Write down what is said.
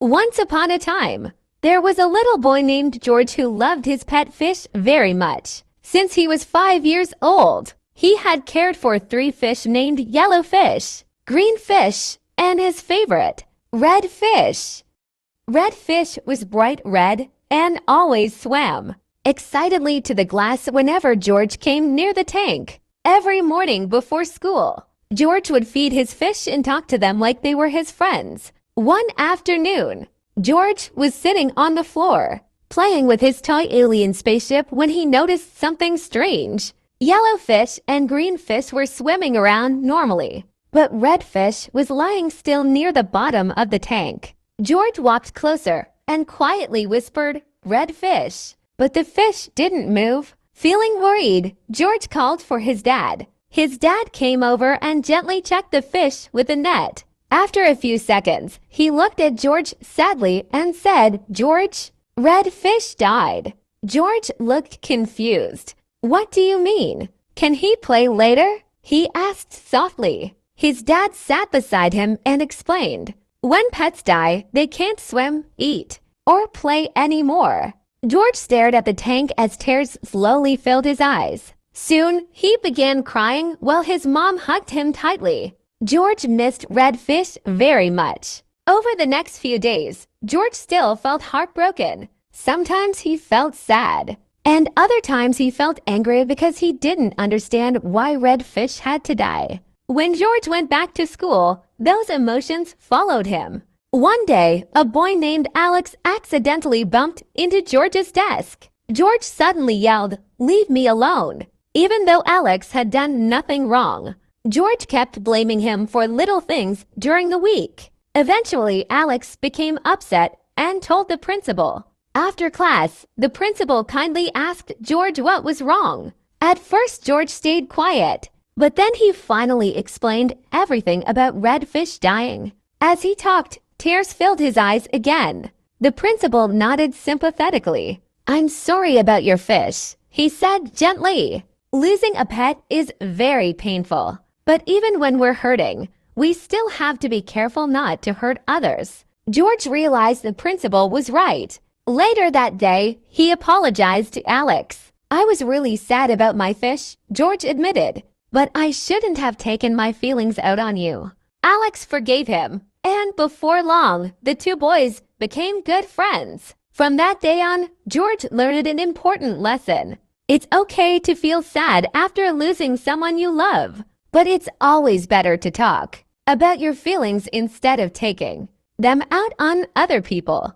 Once upon a time, there was a little boy named George who loved his pet fish very much. Since he was 5 years old, he had cared for 3 fish named Yellow Fish, Green Fish, and his favorite, Red Fish. Red Fish was bright red and always swam excitedly to the glass whenever George came near the tank. Every morning before school, George would feed his fish and talk to them like they were his friends. One afternoon, George was sitting on the floor, playing with his toy alien spaceship when he noticed something strange. Yellow Fish and Green Fish were swimming around normally, but Red Fish was lying still near the bottom of the tank. George walked closer and quietly whispered, "Red Fish." But the fish didn't move. Feeling worried, George called for his dad. His dad came over and gently checked the fish with a net. After a few seconds, he looked at George sadly and said, "George, Red Fish died." George looked confused. "What do you mean? Can he play later?" he asked softly. His dad sat beside him and explained, "When pets die, they can't swim, eat, or play anymore." George stared at the tank as tears slowly filled his eyes. Soon, he began crying while his mom hugged him tightly. George missed Red Fish very much. Over the next few days, George still felt heartbroken. Sometimes he felt sad, and other times he felt angry because he didn't understand why Red Fish had to die. When George went back to school, those emotions followed him. One day, a boy named Alex accidentally bumped into George's desk. George suddenly yelled, "Leave me alone," even though Alex had done nothing wrong. George kept blaming him for little things during the week. Eventually, Alex became upset and told the principal. After class, the principal kindly asked George what was wrong. At first, George stayed quiet, but then he finally explained everything about Red Fish dying. As he talked, tears filled his eyes again. The principal nodded sympathetically. "I'm sorry about your fish," he said gently. Losing a pet is very painful. But even when we're hurting, we still have to be careful not to hurt others. George realized the principal was right. Later that day, he apologized to Alex. "I was really sad about my fish," George admitted, "but I shouldn't have taken my feelings out on you." Alex forgave him, and before long, the two boys became good friends. From that day on, George learned an important lesson. It's okay to feel sad after losing someone you love. But it's always better to talk about your feelings instead of taking them out on other people.